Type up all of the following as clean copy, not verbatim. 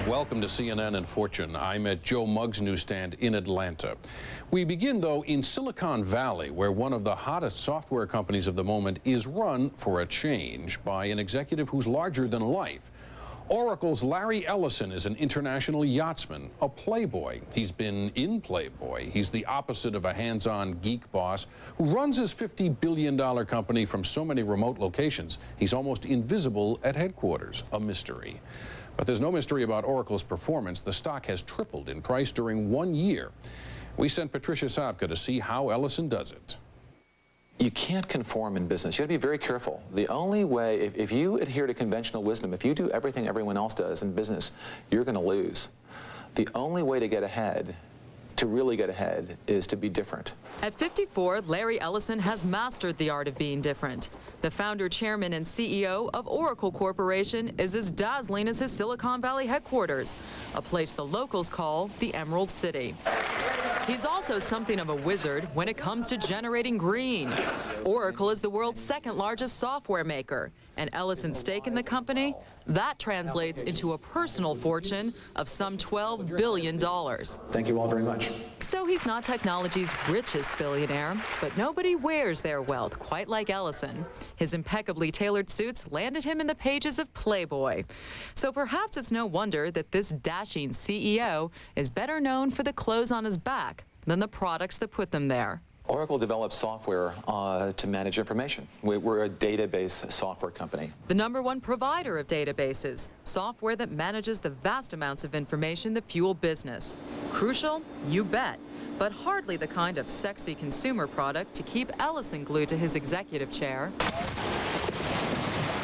Welcome to CNN and Fortune. I'm at Joe Mugg's newsstand in Atlanta. We begin, though, in Silicon Valley, where one of the hottest software companies of the moment is run for a change by an executive who's larger than life. Oracle's Larry Ellison is an international yachtsman, a playboy. He's been in Playboy. He's the opposite of a hands-on geek boss who runs his $50 billion company from so many remote locations. He's almost invisible at headquarters, a mystery. But there's no mystery about Oracle's performance. The stock has tripled in price during 1 year. We sent Patricia Sapka to see how Ellison does it. You can't conform in business. You have to be very careful. The only way, if you adhere to conventional wisdom, if you do everything everyone else does in business, you're going to lose. The only way to get ahead, to really get ahead, is to be different. At 54, Larry Ellison has mastered the art of being different. The founder, chairman, and CEO of Oracle Corporation is as dazzling as his Silicon Valley headquarters, a place the locals call the Emerald City. He's also something of a wizard when it comes to generating green. Oracle is the world's second largest software maker, and Ellison's stake in the company, that translates into a personal fortune of some $12 billion. Thank you all very much. So he's not technology's richest billionaire, but nobody wears their wealth quite like Ellison. His impeccably tailored suits landed him in the pages of Playboy. So perhaps it's no wonder that this dashing CEO is better known for the clothes on his back than the products that put them there. Oracle develops software to manage information. We're a database software company. The #1 provider of databases, software that manages the vast amounts of information that fuel business. Crucial? You bet. But hardly the kind of sexy consumer product to keep Ellison glued to his executive chair.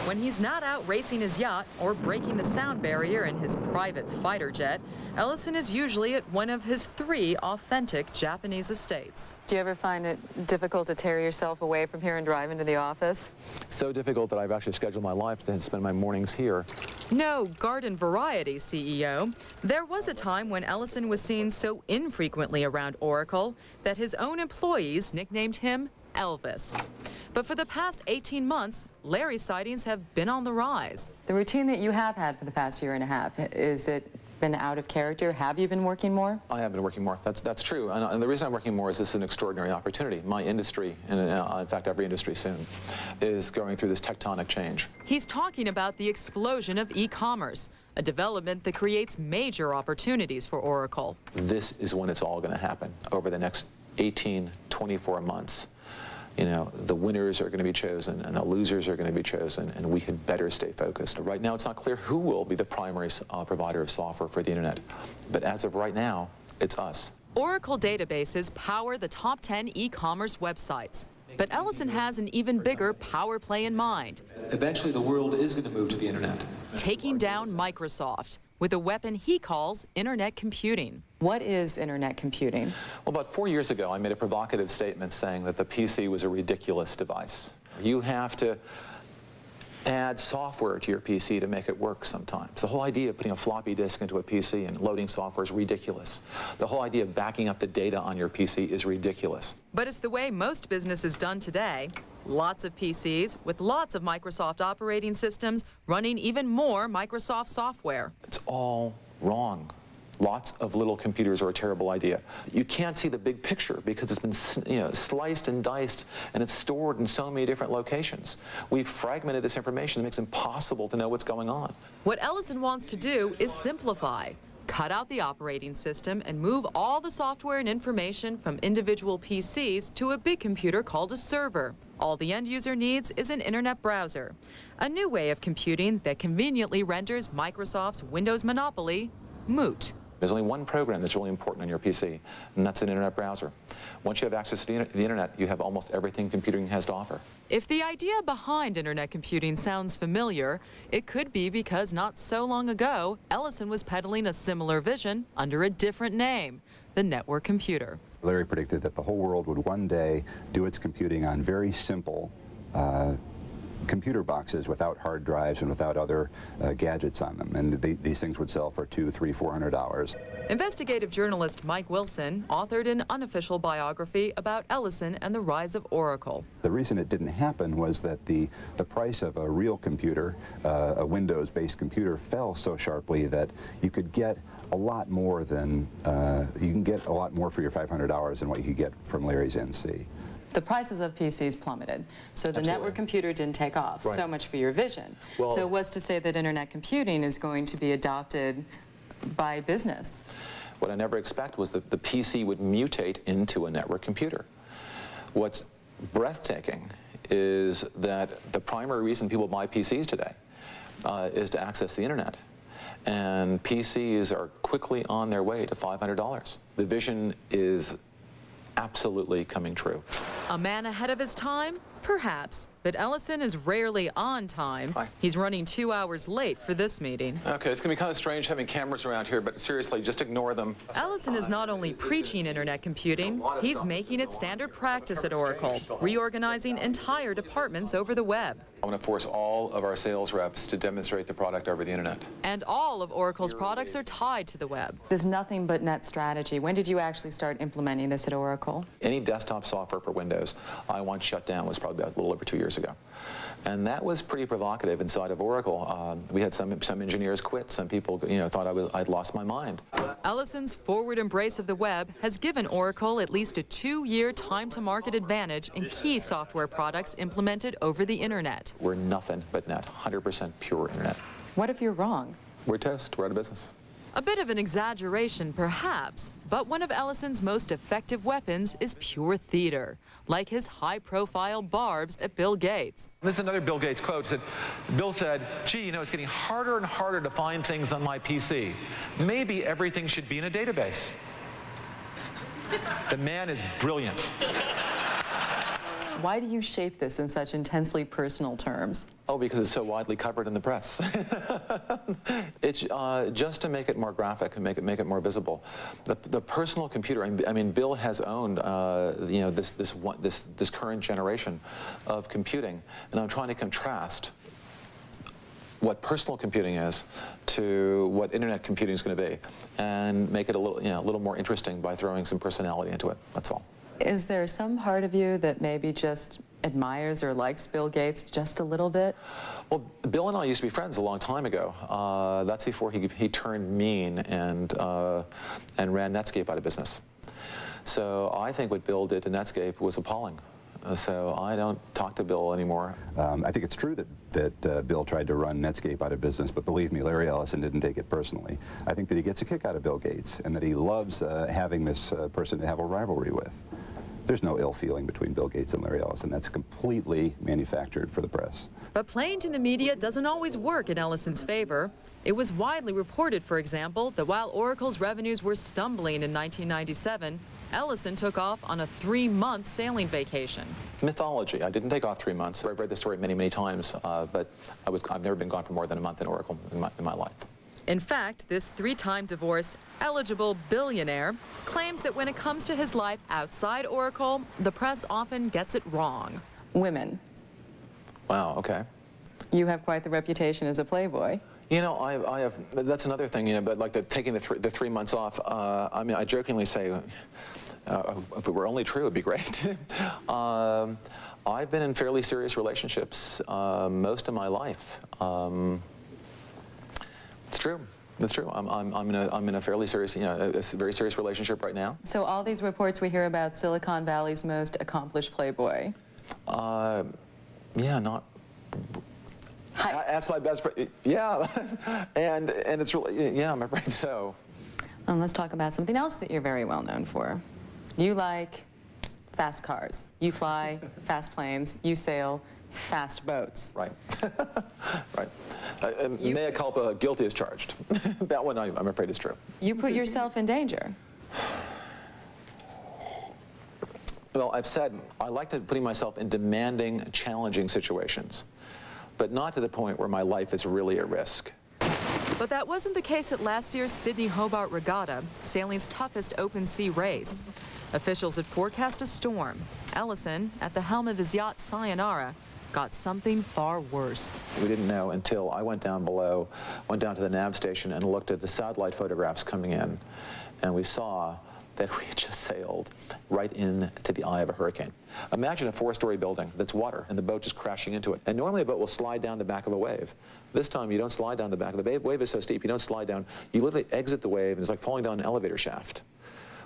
When he's not out racing his yacht or breaking the sound barrier in his private fighter jet, Ellison is usually at one of his 3 authentic Japanese estates. Do you ever find it difficult to tear yourself away from here and drive into the office? So difficult that I've actually scheduled my life to spend my mornings here. No garden variety CEO. There was a time when Ellison was seen so infrequently around Oracle that his own employees nicknamed him Elvis. But for the past 18 months, Larry's sightings have been on the rise. The routine that you have had for the past year and a half, is it been out of character? Have you been working more? I have been working more. That's true. And the reason I'm working more is this is an extraordinary opportunity. My industry, and in fact every industry soon, is going through this tectonic change. He's talking about the explosion of e-commerce, a development that creates major opportunities for Oracle. This is when it's all going to happen over the next 18, 24 months. You know, the winners are going to be chosen and the losers are going to be chosen, and we had better stay focused. Right now, it's not clear who will be the primary provider of software for the internet, but as of right now, it's us. Oracle databases power the top 10 e-commerce websites, but Ellison has an even bigger power play in mind. Eventually, the world is going to move to the internet. Taking down Microsoft with a weapon he calls internet computing. What is internet computing? Well, about 4 years ago, I made a provocative statement saying that the PC was a ridiculous device. You have to add software to your PC to make it work sometimes. The whole idea of putting a floppy disk into a PC and loading software is ridiculous. The whole idea of backing up the data on your PC is ridiculous. But it's the way most business is done today. Lots of PCs with lots of Microsoft operating systems running even more Microsoft software. It's all wrong. Lots of little computers are a terrible idea. You can't see the big picture because it's been sliced and diced, and it's stored in so many different locations. We've fragmented this information. It makes it impossible to know what's going on. What Ellison wants to do is simplify. Cut out the operating system and move all the software and information from individual PCs to a big computer called a server. All the end user needs is an internet browser, a new way of computing that conveniently renders Microsoft's Windows monopoly moot. There's only one program that's really important on your PC, and that's an internet browser. Once you have access to the internet, you have almost everything computing has to offer. If the idea behind internet computing sounds familiar, it could be because not so long ago, Ellison was peddling a similar vision under a different name, the network computer. Larry predicted that the whole world would one day do its computing on very simple computer boxes without hard drives and without other gadgets on them, and these things would sell for $200, $300, $400. Investigative journalist Mike Wilson authored an unofficial biography about Ellison and the rise of Oracle. The reason it didn't happen was that the price of a real computer, a Windows-based computer, fell so sharply that you could get a lot more than you can get a lot more for your $500 than what you could get from Larry's NC. The prices of PCs plummeted, so the Absolutely. network computer didn't take off. Right. So much for your vision. Well, so it was to say that internet computing is going to be adopted by business. What I never expected was that the PC would mutate into a network computer. What's breathtaking is that the primary reason people buy PCs today is to access the internet. And PCs are quickly on their way to $500. The vision is absolutely coming true. A man ahead of his time? Perhaps. But Ellison is rarely on time. Hi. He's running 2 hours late for this meeting. Okay, it's going to be kind of strange having cameras around here, but seriously, just ignore them. Ellison is not only preaching internet computing, he's making it standard practice at Oracle, reorganizing entire departments over the web. I want to force all of our sales reps to demonstrate the product over the internet. And all of Oracle's products are tied to the web. There's nothing but net strategy. When did you actually start implementing this at Oracle? Any desktop software for Windows I once shut down was probably about a little over 2 years ago. And that was pretty provocative inside of Oracle. We had some engineers quit. Some people, thought I'd lost my mind. Ellison's forward embrace of the web has given Oracle at least a 2-year time-to-market advantage in key software products implemented over the internet. We're nothing but net, 100% pure internet. What if you're wrong? We're toast. We're out of business. A bit of an exaggeration, perhaps, but one of Ellison's most effective weapons is pure theater, like his high-profile barbs at Bill Gates. This is another Bill Gates quote. Bill said, gee, it's getting harder and harder to find things on my PC. Maybe everything should be in a database. The man is brilliant. Why do you shape this in such intensely personal terms? Oh, because it's so widely covered in the press. It's just to make it more graphic and make it more visible. The personal computer. I mean, Bill has owned this current generation of computing, and I'm trying to contrast what personal computing is to what internet computing is going to be, and make it a little more interesting by throwing some personality into it. That's all. Is there some part of you that maybe just admires or likes Bill Gates just a little bit? Well, Bill and I used to be friends a long time ago. That's before he turned mean and ran Netscape out of business. So I think what Bill did to Netscape was appalling. So I don't talk to Bill anymore. I think it's true that Bill tried to run Netscape out of business, but believe me, Larry Ellison didn't take it personally. I think that he gets a kick out of Bill Gates, and that he loves having this person to have a rivalry with. There's no ill feeling between Bill Gates and Larry Ellison. That's completely manufactured for the press. But playing to the media doesn't always work in Ellison's favor. It was widely reported, for example, that while Oracle's revenues were stumbling in 1997, Ellison took off on a 3-month sailing vacation. Mythology. I didn't take off 3 months. I've read the story many, many times, but I've never been gone for more than a month in Oracle in my life. In fact, this 3-time divorced, eligible billionaire claims that when it comes to his life outside Oracle, the press often gets it wrong. Women. Wow, okay. You have quite the reputation as a playboy. I have, that's another thing, but like taking the 3 months off, I mean, I jokingly say, if it were only true, it'd be great. I've been in fairly serious relationships most of my life. It's true. That's true. I'm in a fairly serious, a very serious relationship right now. So all these reports we hear about Silicon Valley's most accomplished playboy. Yeah, not. That's my best friend. Yeah, and it's really, yeah, I'm afraid so. And let's talk about something else that you're very well known for. You like fast cars. You fly fast planes. You sail fast boats. Right. Right. Mea culpa, guilty as charged. That one, I'm afraid, is true. You put yourself in danger. Well, I've said I like putting myself in demanding, challenging situations, but not to the point where my life is really at risk. But that wasn't the case at last year's Sydney Hobart Regatta, sailing's toughest open sea race. Officials had forecast a storm. Ellison, at the helm of his yacht Sayonara, got something far worse. We didn't know until I went down below, went down to the nav station and looked at the satellite photographs coming in, and we saw that we had just sailed right into the eye of a hurricane. Imagine a 4-story building that's water and the boat just crashing into it. And normally a boat will slide down the back of a wave. This time you don't slide down the back. The wave is so steep you don't slide down. You literally exit the wave and it's like falling down an elevator shaft.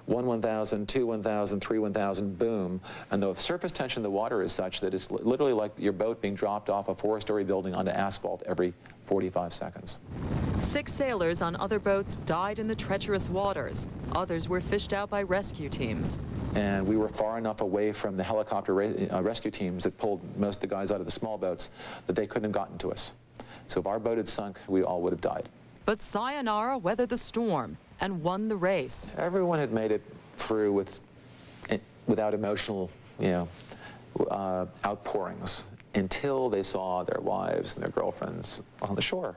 1 1,000, 2 1,000, 3 1,000, boom. And the surface tension of the water is such that it's literally like your boat being dropped off a 4-story building onto asphalt every 45 seconds. 6 sailors on other boats died in the treacherous waters. Others were fished out by rescue teams. And we were far enough away from the helicopter rescue teams that pulled most of the guys out of the small boats that they couldn't have gotten to us. So if our boat had sunk, we all would have died. But Sayonara weathered the storm and won the race. Everyone had made it through without emotional, outpourings until they saw their wives and their girlfriends on the shore.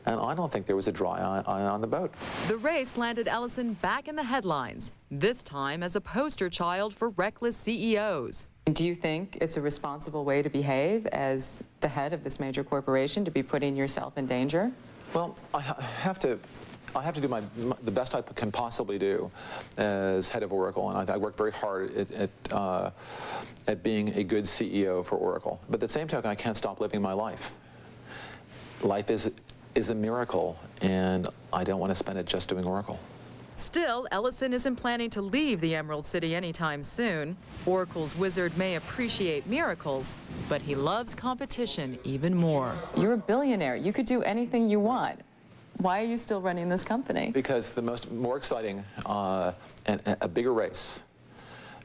And I don't think there was a dry eye on the boat. The race landed Ellison back in the headlines, this time as a poster child for reckless CEOs. Do you think it's a responsible way to behave as the head of this major corporation, to be putting yourself in danger? Well, I have to do the best I can possibly do as head of Oracle, and I work very hard at being a good CEO for Oracle. But at the same time, I can't stop living my life. Life is a miracle, and I don't want to spend it just doing Oracle. Still, Ellison isn't planning to leave the Emerald City anytime soon. Oracle's wizard may appreciate miracles, but he loves competition even more. You're a billionaire. You could do anything you want. Why are you still running this company? Because the more exciting and a bigger race,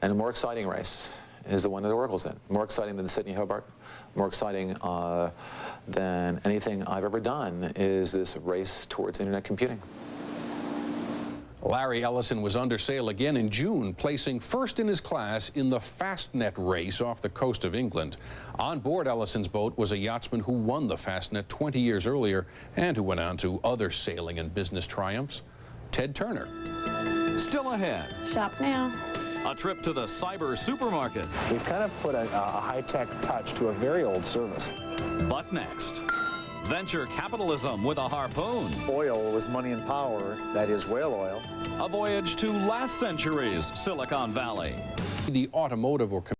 and a more exciting race, is the one that Oracle's in. More exciting than the Sydney Hobart, more exciting than anything I've ever done is this race towards internet computing. Larry Ellison was under sail again in June, placing first in his class in the Fastnet race off the coast of England. On board Ellison's boat was a yachtsman who won the Fastnet 20 years earlier and who went on to other sailing and business triumphs. Ted Turner. Still ahead. Shop now. A trip to the cyber supermarket. We've kind of put a high-tech touch to a very old service. But next, venture capitalism with a harpoon. Oil was money and power, that is whale oil. A voyage to last century's Silicon Valley. The automotive or